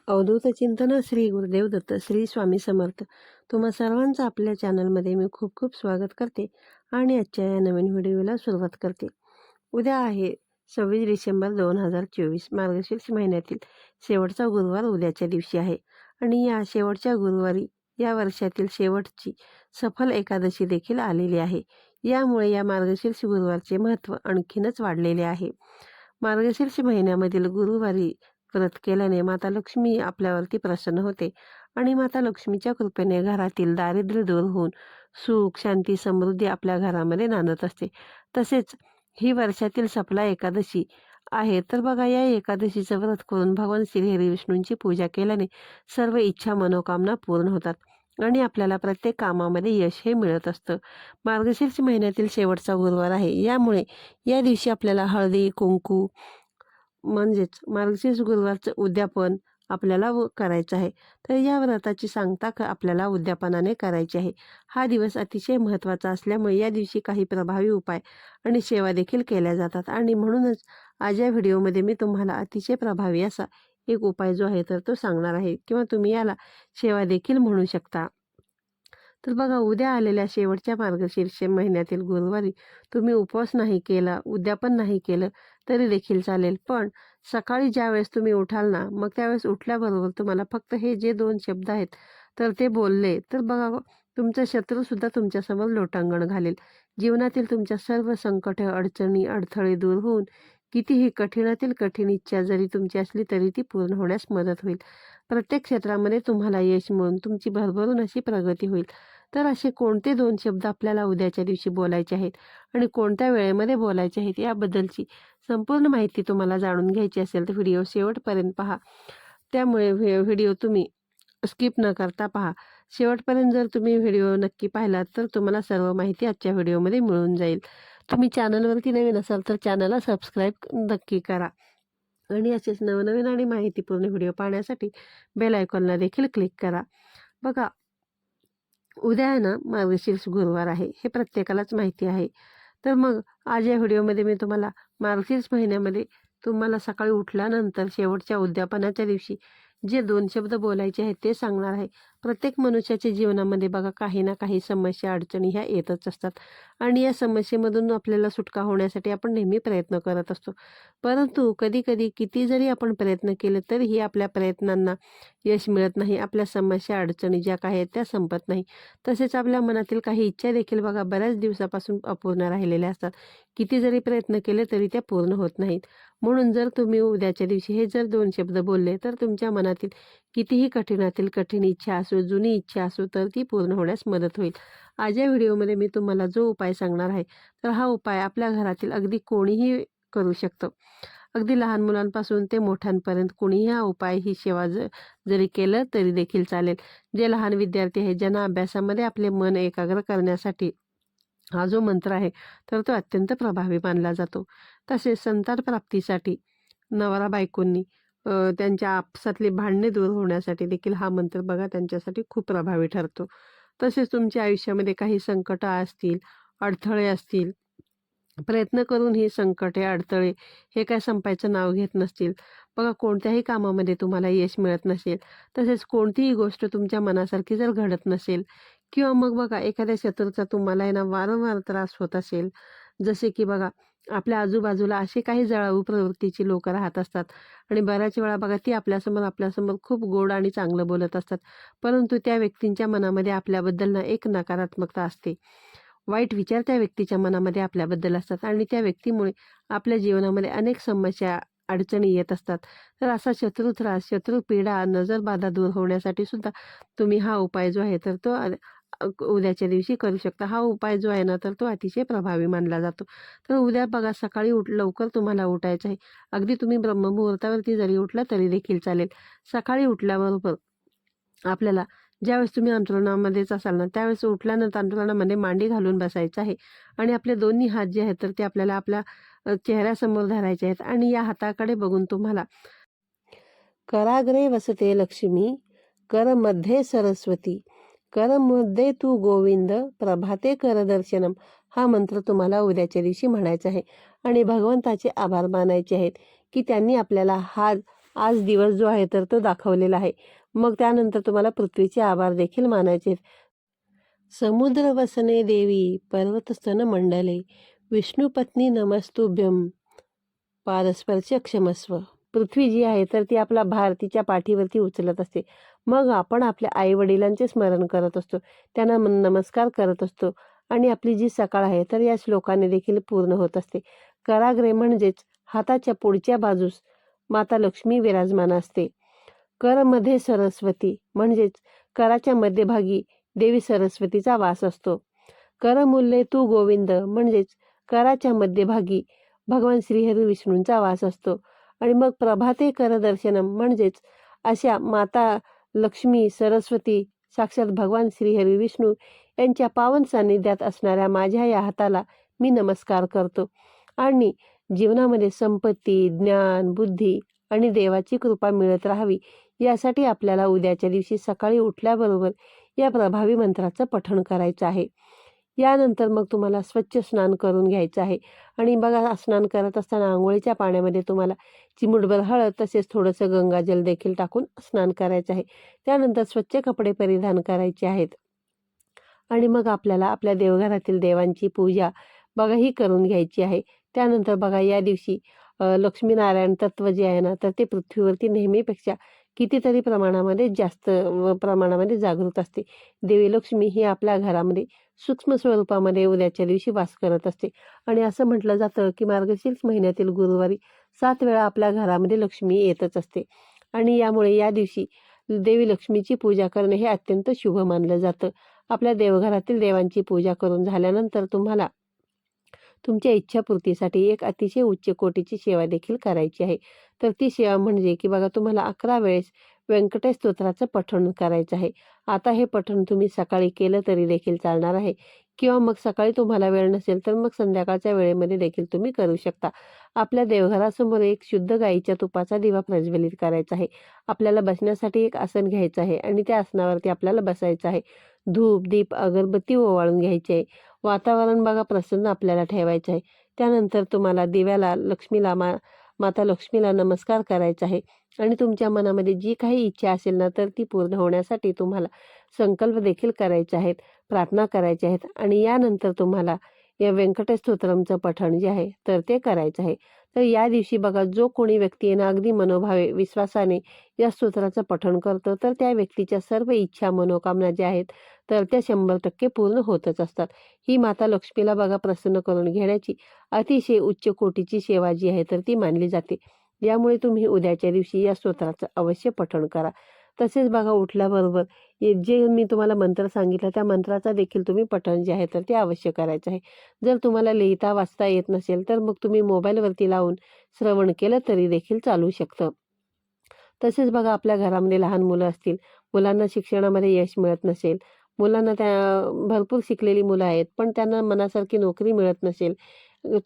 अवधूत चिंतन श्री गुरुदेव दत्त श्री स्वामी समर्थ. तुम्हा सर्वांचं आपल्या चॅनलमध्ये मी खूप खूप स्वागत करते आणि आजच्या या नवीन व्हिडिओला सुरुवात करते. उद्या आहे 26 डिसेंबर 2024. मार्गशीर्ष महिन्यातील शेवटचा गुरुवार उद्याच्या दिवशी आहे आणि या शेवटच्या गुरुवारी या वर्षातील शेवटची सफल एकादशी देखील आलेली आहे. यामुळे या मार्गशीर्ष गुरुवारचे महत्त्व आणखीनच वाढलेले आहे. मार्गशीर्ष महिन्यामधील गुरुवारी व्रत केल्याने माता लक्ष्मी आपल्यावरती प्रसन्न होते आणि माता लक्ष्मीच्या कृपेने घरातील दारिद्र्य दूर होऊन सुख शांती समृद्धी आपल्या घरामध्ये नांदत असते. तसेच ही वर्षातील सफला एकादशी आहे. तर बघा, या एकादशीचं व्रत करून भगवान श्री हरी विष्णूंची पूजा केल्याने सर्व इच्छा मनोकामना पूर्ण होतात आणि आपल्याला प्रत्येक कामामध्ये यश हे मिळत असतं. मार्गशीर्ष महिन्यातील शेवटचा गुरुवार आहे, यामुळे या दिवशी आपल्याला हळदी कुंकू म्हणजेच मार्गशीर्ष गुरुवारचं उद्यापन आपल्याला करायचं आहे. तर या व्रताची सांगता आपल्याला उद्यापनाने करायची आहे. हा दिवस अतिशय महत्त्वाचा असल्यामुळे या दिवशी काही प्रभावी उपाय आणि सेवा देखील केल्या जातात आणि म्हणूनच आज या व्हिडिओमध्ये मी तुम्हाला अतिशय प्रभावी असा एक उपाय जो आहे तर तो सांगणार आहे, किंवा तुम्ही याला सेवा देखील म्हणू शकता. तर बघा, उद्या आलेल्या शेवटच्या मार्गशीर्ष महिन्यातील गुरुवारी तुम्ही उपवास नाही केला, उद्यापन नाही केलं तरी देखील चालेल. पण सकाळी ज्यावेळेस तुम्ही उठाल ना, मग त्यावेळेस उठल्याबरोबर तुम्हाला फक्त हे जे 2 शब्द आहेत तर ते बोलले तर बघा, तुमचा शत्रूसुद्धा तुमच्यासमोर लोटांगण घालेल. जीवनातील तुमच्या सर्व संकटे अडचणी अडथळे दूर होऊन कितीही कठीणातील कठीण इच्छा जरी तुमची असली तरी ती पूर्ण होण्यास मदत होईल. प्रत्येक क्षेत्रामध्ये तुम्हाला यश मिळून तुमची भरभरून अशी प्रगती होईल. तर असे कोणते 2 शब्द आपल्याला उद्याच्या दिवशी बोलायचे आहेत आणि कोणत्या वेळेमध्ये बोलायचे आहेत याबद्दलची संपूर्ण माहिती तुम्हाला जाणून घ्यायची असेल तर व्हिडिओ शेवटपर्यंत पहा. त्यामुळे व्हिडिओ तुम्ही स्किप न करता पहा. शेवटपर्यंत जर तुम्ही व्हिडिओ नक्की पाहिलात तर तुम्हाला सर्व माहिती आजच्या व्हिडिओमध्ये मिळून जाईल. तुम्ही चॅनलवरती नवीन असाल तर चॅनलला सबस्क्राईब नक्की करा आणि असेच नवनवीन आणि माहितीपूर्ण व्हिडिओ पाहण्यासाठी बेल आयकॉनला देखील क्लिक करा. बघा, उद्या आहे ना मार्गशीर्ष गुरुवार आहे, हे प्रत्येकालाच माहिती आहे. तर मग आज या व्हिडिओमध्ये मी तुम्हाला मार्गशीर्ष महिन्यामध्ये तुम्हाला सकाळी उठल्यानंतर शेवटच्या उद्यापनाच्या दिवशी जे 2 शब्द बोलायचे आहेत ते सांगणार आहे. प्रत्येक मनुष्याच्या जीवनामध्ये बघा, काही ना काही समस्या अडचणी ह्या येतच असतात आणि या समस्येमधून आपल्याला सुटका होण्यासाठी आपण नेहमी प्रयत्न करत असतो. परंतु कधी कधी किती जरी आपण प्रयत्न केले तरीही आपल्या प्रयत्नांना यश मिळत नाही. आपल्या समस्या अडचणी ज्या काही आहेत त्या संपत नाही. तसेच आपल्या मनातील काही इच्छा देखील बघा बऱ्याच दिवसापासून अपूर्ण राहिलेल्या असतात. किती जरी प्रयत्न केले तरी त्या पूर्ण होत नाहीत. म्हणून जर तुम्ही उद्याच्या दिवशी हे जर 2 शब्द बोलले तर तुमच्या मनातील कितीही कठीणातील कठीण इच्छा असो, जुनी इच्छा असो, तर ती पूर्ण होण्यास मदत होईल. आज या व्हिडिओमध्ये मी तुम्हाला जो उपाय सांगणार आहे तर हा उपाय आपल्या घरातील अगदी कोणीही करू शकतं. अगदी लहान मुलांपासून ते मोठ्यांपर्यंत कोणीही हा उपाय ही सेवा जरी केलं तरी देखील चालेल. जे लहान विद्यार्थी आहेत ज्यांना अभ्यासामध्ये आपले मन एकाग्र करण्यासाठी हा जो मंत्र आहे तर तो अत्यंत प्रभावी मानला जातो. तसेच संतान प्राप्तीसाठी नवरा बायकोंनी त्यांच्या आपसातली भांडणे दूर होण्यासाठी देखील हा मंत्र बघा त्यांच्यासाठी खूप प्रभावी ठरतो. तसेच तुमच्या आयुष्यामध्ये काही संकट असतील, अडथळे असतील, प्रयत्न करून ही संकटे अडथळे हे काय संपायचं नाव घेत नसतील, बघा कोणत्याही कामामध्ये तुम्हाला यश मिळत नसेल, तसेच कोणतीही गोष्ट तुमच्या मनासारखी जर घडत नसेल, किंवा मग बघा एखाद्या शत्रूचा तुम्हाला आहे ना वारंवार त्रास होत असेल, जसे की बघा आपल्या आजूबाजूला असे काही जळाऊ प्रवृत्तीची लोक राहत असतात आणि बऱ्याच वेळा बघा ती आपल्यासमोर खूप गोड आणि चांगलं बोलत असतात, परंतु त्या व्यक्तींच्या मनामध्ये आपल्याबद्दल ना एक नकारात्मकता असते. वाईट विचार त्या व्यक्तीच्या मनामध्ये आपल्याबद्दल असतात आणि त्या व्यक्तीमुळे आपल्या जीवनामध्ये अनेक समस्या अडचणी येत असतात. तर असा शत्रू त्रास, शत्रू पीडा, नजरबाधा दूर होण्यासाठी सुद्धा तुम्ही हा उपाय जो आहे तर तो उद्याच्या दिवशी करू शकता. हा उपाय जो आहे ना तर तो अतिशय प्रभावी मानला जातो. तर उद्या बघा सकाळी लवकर तुम्हाला उठायचं आहे. अगदी तुम्ही ब्रह्ममुहूर्तावरती जरी उठला तरी देखील चालेल. सकाळी उठल्याबरोबर आपल्याला ज्यावेळेस तुम्ही अंथरुणामध्येच असाल ना त्यावेळेस उठल्यानंतर अंथरुणामध्ये मांडी घालून बसायचं आहे आणि आपले दोन्ही हात जे आहेत तर ते आपल्याला आपल्या चेहऱ्यासमोर धरायचे आहेत आणि या हाताकडे बघून तुम्हाला कराग्रे वसते लक्ष्मी, कर मध्ये सरस्वती, कर मध्ये तू गोविंद, प्रभाते कर दर्शनम, हा मंत्र तुम्हाला उद्याच्या दिवशी म्हणायचा आहे आणि भगवंताचे आभार मानायचे आहेत की त्यांनी आपल्याला हा आज दिवस जो आहे तर तो दाखवलेला आहे. मग त्यानंतर तुम्हाला पृथ्वीचे आभार देखील मानायचे. समुद्र वसने देवी पर्वत स्तन मंडले विष्णुपत्नी नमस्तुभ्यम पारस्परचे क्षमस्व. पृथ्वी जी आहे तर ती आपला भार तिच्या पाठीवरती उचलत असते. मग आपण आपल्या आईवडिलांचे स्मरण करत असतो, त्यांना नमस्कार करत असतो आणि आपली जी सकाळ आहे तर या श्लोकाने देखील पूर्ण होत असते. कराग्रे म्हणजेच हाताच्या पुढच्या बाजूस माता लक्ष्मी विराजमान असते. करमध्ये सरस्वती म्हणजेच कराच्या मध्यभागी देवी सरस्वतीचा वास असतो. करमूल्ये तू गोविंद म्हणजेच कराच्या मध्यभागी भगवान श्रीहरी विष्णूंचा वास असतो. आणि मग प्रभाते कर दर्शनम म्हणजेच अशा माता लक्ष्मी सरस्वती साक्षात भगवान श्रीहरी विष्णू यांच्या पावन सान्निध्यात असणाऱ्या माझ्या या हाताला मी नमस्कार करतो. आणि जीवनामध्ये संपत्ती, ज्ञान, बुद्धी आणि देवाची कृपा मिळत राहावी यासाठी आपल्याला उद्याच्या दिवशी सकाळी उठल्याबरोबर या प्रभावी मंत्राचं पठण करायचं आहे. यानंतर मग तुम्हाला स्वच्छ स्नान करून घ्यायचं आहे. आणि बघा, स्नान करत असताना आंघोळीच्या पाण्यामध्ये तुम्हाला चिमूटभर हळद तसेच थोडंसं गंगाजल देखील टाकून स्नान करायचं आहे. त्यानंतर स्वच्छ कपडे परिधान करायचे आहेत. आणि मग आपल्याला आपल्या देवघरातील देवांची पूजा बघा ही करून घ्यायची आहे. त्यानंतर बघा या दिवशी लक्ष्मीनारायण तत्व जे आहे ना तर ते पृथ्वीवरती नेहमीपेक्षा कितीतरी प्रमाणामध्ये जास्त प्रमाणामध्ये जागृत असते. देवी लक्ष्मी ही आपल्या घरामध्ये सूक्ष्म स्वरूपामध्ये उद्याच्या दिवशी वास करत असते. आणि असं म्हटलं जातं की मार्गशीर्ष महिन्यातील गुरुवारी 7 वेळा आपल्या घरामध्ये लक्ष्मी येतच असते. आणि यामुळे या दिवशी देवी लक्ष्मीची पूजा करणे हे अत्यंत शुभ मानलं जातं. आपल्या देवघरातील देवांची पूजा करून झाल्यानंतर तुम्हाला तुमच्या इच्छापूर्तीसाठी एक अतिशय उच्च कोटीची सेवा देखील करायची आहे. तर ती सेवा म्हणजे की बघा, तुम्हाला 11 वेळेस व्यंकटेश स्तोत्राचं पठण करायचं आहे. आता हे पठण तुम्ही सकाळी केलं तरी देखील चालणार आहे, किंवा मग सकाळी तुम्हाला वेळ नसेल तर मग संध्याकाळच्या वेळेमध्ये देखील तुम्ही करू शकता. आपल्या देवघरासमोर एक शुद्ध गाईच्या तुपाचा दिवा प्रज्वलित करायचा आहे. आपल्याला बसण्यासाठी एक आसन घ्यायचं आहे आणि त्या आसनावरती आपल्याला बसायचं आहे. धूप, दीप, अगरबत्ती ओवाळून घ्यायची आहे. वातावरण बघा प्रसन्न आपल्याला ठेवायचं आहे. त्यानंतर तुम्हाला दिव्याला लक्ष्मीला माता लक्ष्मीला नमस्कार करायचा आहे. आणि तुमच्या मनामध्ये जी काही इच्छा असेल ना तर ती पूर्ण होण्यासाठी तुम्हाला संकल्प देखील करायचे आहेत, प्रार्थना करायच्या आहेत. आणि यानंतर तुम्हाला या व्यंकटेश स्तोत्रमचं पठण जे आहे तर ते करायचं आहे. तर या दिवशी बघा, जो कोणी व्यक्ती आहे ना अगदी मनोभावे विश्वासाने या स्तोत्राचं पठण करतो तर त्या व्यक्तीच्या सर्व इच्छा मनोकामना ज्या आहेत तर त्या 100% पूर्ण होतच असतात. ही माता लक्ष्मीला बघा प्रसन्न करून घेण्याची अतिशय उच्च कोटीची सेवा जी आहे तर ती मानली जाते. यामुळे तुम्ही उद्याच्या दिवशी या स्तोत्राचं अवश्य पठण करा. तसेच बघा, उठल्याबरोबर जे मी तुम्हाला मंत्र सांगितला त्या मंत्राचा देखील तुम्ही पठण जे आहे तर ते अवश्य करायचं आहे. जर तुम्हाला लिहिता वाचता येत नसेल तर मग तुम्ही मोबाईलवरती लावून श्रवण केलं तरी देखील चालू शकतं. तसेच बघा, आपल्या घरामध्ये लहान मुलं असतील, मुलांना शिक्षणामध्ये यश मिळत नसेल, मुलांना त्या भरपूर शिकलेली मुलं आहेत पण त्यांना मनासारखी नोकरी मिळत नसेल,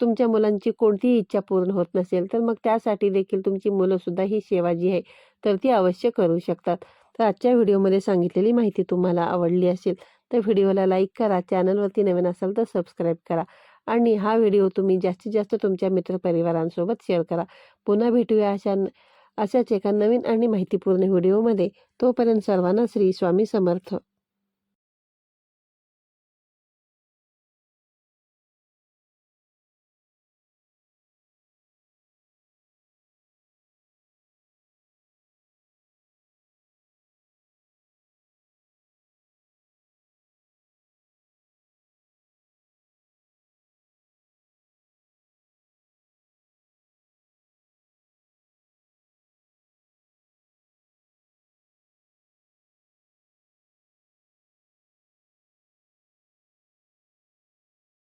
तुमच्या मुलांची कोणतीही इच्छा पूर्ण होत नसेल तर मग त्यासाठी देखील तुमची मुलंसुद्धा ही सेवा जी आहे तर ती अवश्य करू शकतात. तर आजच्या व्हिडिओमध्ये सांगितलेली माहिती तुम्हाला आवडली असेल तर व्हिडिओला लाईक करा, चॅनलवरती नवीन असाल तर सबस्क्राईब करा आणि हा व्हिडिओ तुम्ही जास्तीत जास्त तुमच्या मित्रपरिवारांसोबत शेअर करा. पुन्हा भेटूया अशाच एका नवीन आणि माहितीपूर्ण व्हिडिओमध्ये. तोपर्यंत सर्वांना श्री स्वामी समर्थ.